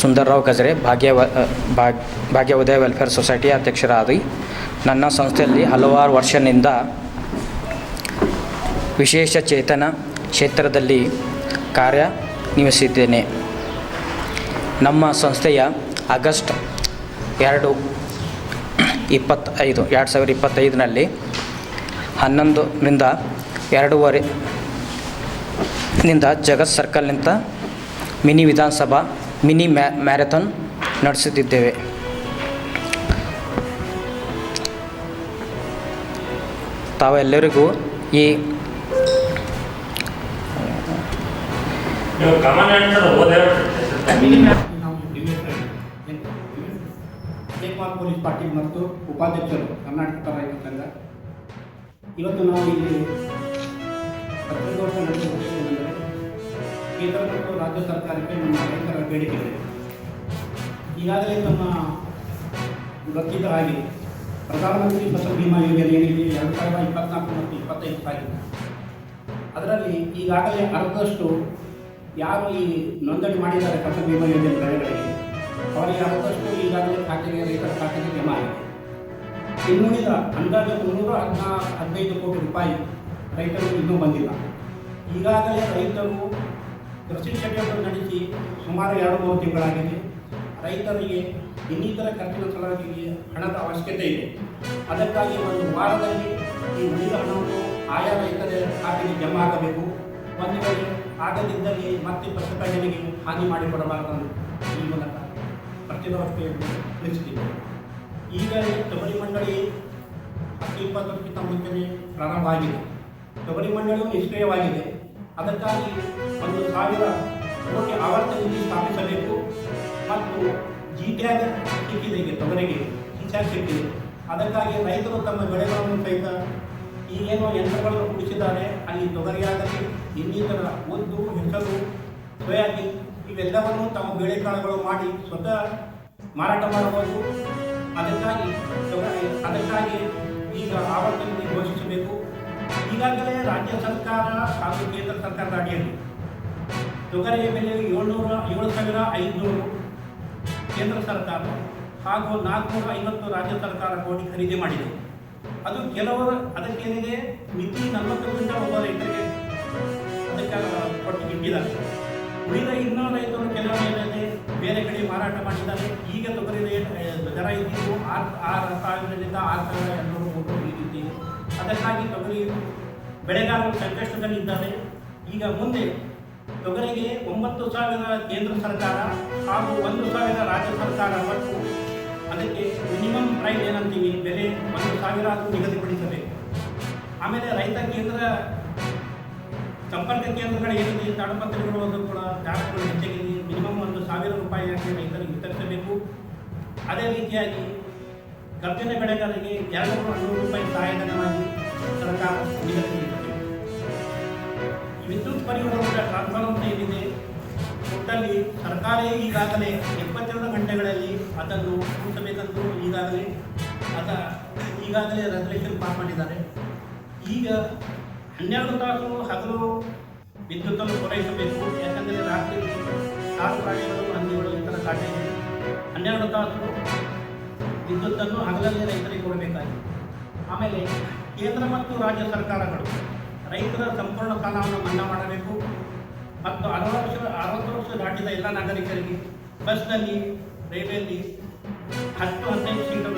ಸುಂದರ್ರಾವ್ ಗಜರೆ ಭಾಗ್ಯ ಉದಯ welfare ಸೊಸೈಟಿಯ ಅಧ್ಯಕ್ಷರಾಗಿ ನನ್ನ ಸಂಸ್ಥೆಯಲ್ಲಿ ಹಲವಾರು ವರ್ಷದಿಂದ ವಿಶೇಷ ಚೇತನ ಕ್ಷೇತ್ರದಲ್ಲಿ ಕಾರ್ಯನಿರ್ವಹಿಸಿದ್ದೇನೆ. ನಮ್ಮ ಸಂಸ್ಥೆಯ ಆಗಸ್ಟ್ 2025ನಲ್ಲಿ 11ರಿಂದ 2:30 ಜಗತ್ ಸರ್ಕಲ್ನಿಂದ ಮಿನಿ ವಿಧಾನಸಭಾ ಮಿನಿ ಮ್ಯಾರಥಾನ್ ನಡೆಸುತ್ತಿದ್ದೇವೆ. ತಾವೆಲ್ಲರಿಗೂ ಈ ಜಯಕುಮಾರ್ ಪೊಲೀಸ್ ಪಾಟೀಲ್ ಮತ್ತು ಉಪಾಧ್ಯಕ್ಷರು ಕರ್ನಾಟಕ ರೈತ ಸಂಘ. ಇವತ್ತು ನಾವು ಇಲ್ಲಿ ಪತ್ರಿಕೋಟ ನಡೆಸುವುದೇನೆಂದರೆ ಕೇಂದ್ರ ಮತ್ತು ರಾಜ್ಯ ಸರ್ಕಾರಕ್ಕೆ ನಮ್ಮ ರೈತರ ಬೇಡಿಕೆಗಳಿವೆ. ಈಗಾಗಲೇ ನಮ್ಮ ಗೊತ್ತಿದ್ದ ಹಾಗೆ ಪ್ರಧಾನಮಂತ್ರಿ ಫಸಲ್ ಬಿಮಾ ಯೋಜನೆ ಏನಿದೆ 2024 ಮತ್ತು 25 ಸಾಗಿದೆ. ಅದರಲ್ಲಿ ಈಗಾಗಲೇ ಅರ್ಧದಷ್ಟು ಯಾರು ಈ ನೋಂದಣಿ ಮಾಡಿದ್ದಾರೆ ಫಸಲ್ ಬಿಮಾ ಯೋಜನೆ ಬೆಳೆಗಳಿಗೆ ಅವರಿಗೆ ಅರ್ಧದಷ್ಟು ಈಗಾಗಲೇ ರೈತರ ಖಾತೆಗೆ ಜಮಾ ಆಗಿದೆ. ಇನ್ನುಳಿದ ಅಂದಾಜು 315 ಕೋಟಿ ರೂಪಾಯಿ ರೈತರಿಗೆ ಇನ್ನೂ ಬಂದಿಲ್ಲ. ಈಗಾಗಲೇ ರೈತರು ಕೃಷಿ ಚಟುವಟಿಕೆ ನಡೆಸಿ ಸುಮಾರು 2-3 ತಿಂಗಳಾಗಿದೆ. ರೈತರಿಗೆ ಇನ್ನಿತರ ಖರ್ಚಿನ ಸಲುವಾಗಿ ಹಣದ ಅವಶ್ಯಕತೆ ಇದೆ. ಅದಕ್ಕಾಗಿ ಒಂದು ವಾರದಲ್ಲಿ ಈ ಉಳಿದ ಹಣವನ್ನು ಆಯಾ ರೈತರ ಖಾತೆಗೆ ಜಮಾ ಆಗಬೇಕು. ಒಂದು ವೇಳೆ ಆಗದಿದ್ದಲ್ಲಿ ಮತ್ತೆ ಪ್ರತಿಭಟನೆಗೆ ಹಾನಿ ಮಾಡಿಕೊಡಬಾರದು ಈ ಮೂಲಕ ಪ್ರತಿಭಟನೆಯನ್ನು ತಿಳಿಸುತ್ತಿದೆ. ಈಗ ತೊಗರಿ ಮಂಡಳಿ 10-20 ಮುಂಚೆನೇ ಪ್ರಾರಂಭ ಆಗಿದೆ. ತೊಗರಿ ಮಂಡಳಿಯು ನಿಷ್ಕ್ರಿಯವಾಗಿದೆ. ಅದಕ್ಕಾಗಿ 1,000 ಕೋಟಿ ಆವರ್ತ ನಿಧಿ ಸ್ಥಾಪಿಸಬೇಕು ಮತ್ತು ಜಿಟ್ಯಾಗ್ ಸಿಕ್ಕಿದೆ. ಈಗ ತೊಗರಿಗೆ ಜಿಟ್ಯಾಗ್ ಸಿಕ್ಕಿದೆ. ಅದಕ್ಕಾಗಿ ರೈತರು ತಮ್ಮ ಬೆಳೆಗಳನ್ನು ಸಹಿತ ಈಗೇನೋ ಯಂತ್ರಗಳನ್ನು ಕುಡಿಸಿದ್ದಾರೆ. ಅಲ್ಲಿ ತೊಗರಿಯಾಗಲಿ ಇನ್ನಿತರ ಉದ್ದು, ಹೆಸರು, ಸೋಯಾಬೀನ್ ಇವೆಲ್ಲವನ್ನು ತಮ್ಮ ಬೇಳೆಕಾಳುಗಳು ಮಾಡಿ ಸ್ವತಃ ಮಾರಾಟ ಮಾಡಬಹುದು. ಅದಕ್ಕಾಗಿ ಈಗ ಆವರ್ತನ ನಿಧಿ ಘೋಷಿಸಬೇಕು. ಈಗಾಗಲೇ ರಾಜ್ಯ ಸರ್ಕಾರ ಹಾಗೂ ಕೇಂದ್ರ ಸರ್ಕಾರದ ಅಡಿಯಲ್ಲಿ ತೊಗರಿಯ ಬೆಲೆ 7,500 ಕೇಂದ್ರ ಸರ್ಕಾರ ಹಾಗೂ 450 ರಾಜ್ಯ ಸರ್ಕಾರ ಕೋಟಿ ಖರೀದಿ ಮಾಡಿದೆ. ಅದು ಕೆಲವರು ಅದಕ್ಕೇನಿದೆ ಮಿತಿ 40 ಕ್ವಿಂಟಲ್ ಒಬ್ಬ ರೈತರಿಗೆ ಅದಕ್ಕೆ ಕೊಟ್ಟು ಇಟ್ಟಿದ್ದಾರೆ. ಉಳಿದ ಇನ್ನೂ ರೈತರು ಕೆಲವರು ಏನಿದೆ ಬೇರೆ ಕಡೆ ಮಾರಾಟ ಮಾಡಿದ್ದಾರೆ. ಈಗ ತೊಗರಿ ರೇಟ್ ದರ ಇದ್ದಿದ್ದು 6,000ರಿಂದ 6,200 ಕೋಟಿ ಇದ್ದಿದೆ. ಅದಕ್ಕಾಗಿ ತೊಗರಿ ಬೆಳೆಗಾರರು ಸಂಕಷ್ಟದಲ್ಲಿದ್ದಾರೆ. ಈಗ ಮುಂದೆ ತೊಗರಿಗೆ 9,000 ಕೇಂದ್ರ ಸರ್ಕಾರ ಹಾಗೂ 1,000 ರಾಜ್ಯ ಸರ್ಕಾರ ಮತ್ತು ಅದಕ್ಕೆ ಮಿನಿಮಮ್ ಪ್ರೈಸ್ ಏನಂತೀವಿ ಬೆಲೆ 1,000 ಆದರೂ ನಿಗದಿಪಡಿಸಬೇಕು. ಆಮೇಲೆ ರೈತ ಕೇಂದ್ರ ಸಂಪರ್ಕ ಕೇಂದ್ರಗಳು ಏನಿದೆ ತಾಳಪತ್ರೆಗಳು ಅದು ಕೂಡ ಜಾಗಗಳು ಹೆಚ್ಚಾಗಿದೆ. ಮಿನಿಮಮ್ 1,000 ರೂಪಾಯಿಯಾಗಿ ರೈತರಿಗೆ ವಿತರಿಸಬೇಕು. ಅದೇ ರೀತಿಯಾಗಿ ಕಬ್ಬಿನ ಬೆಳೆಗಾರರಿಗೆ 200 ರೂಪಾಯಿ ಸಹಾಯಧನವಾಗಿ ಸರ್ಕಾರ ನಿಗದಿಪಡಿಸಬೇಕು. ವಿದ್ಯುತ್ ಪರಿವರ್ತನೆ ಟ್ರಾನ್ಸ್ಫಾರ್ಮರ್ ಏನಿದೆ ಒಟ್ಟಲ್ಲಿ ಸರ್ಕಾರ ಈಗಾಗಲೇ 72 ಗಂಟೆಗಳಲ್ಲಿ ಅದನ್ನು ಮುಗಿಸಬೇಕಂತೂ ಈಗಾಗಲೇ ರೆಸಲ್ಯೂಷನ್ ಪಾಸ್ ಮಾಡಿದ್ದಾರೆ. ಈಗ 12 ತಾಸು ಹಗಲು ವಿದ್ಯುತ್ತನ್ನು ಪೂರೈಸಬೇಕು. ಯಾಕಂದರೆ ರಾತ್ರಿ ಕಾಡು ಪ್ರಾಣಿಗಳು, ಹಂದಿಗಳು ಇತರ ಕಾಟಿದೆ. 12 ತಾಸು ವಿದ್ಯುತ್ತನ್ನು ಹಗಲಲ್ಲಿ ರೈತರಿಗೆ ಕೊಡಬೇಕಾಗಿದೆ. ಆಮೇಲೆ ಕೇಂದ್ರ ಮತ್ತು ರಾಜ್ಯ ಸರ್ಕಾರಗಳು ರೈತರ ಸಂಪೂರ್ಣ ಸಾಲವನ್ನು ಮನ್ನಾ ಮಾಡಬೇಕು ಮತ್ತು 60 ವರ್ಷ ದಾಟಿದ ಎಲ್ಲ ನಾಗರಿಕರಿಗೆ ಬಸ್ನಲ್ಲಿ, ರೈಲ್ವೆಯಲ್ಲಿ 10-15 ಸೀಟು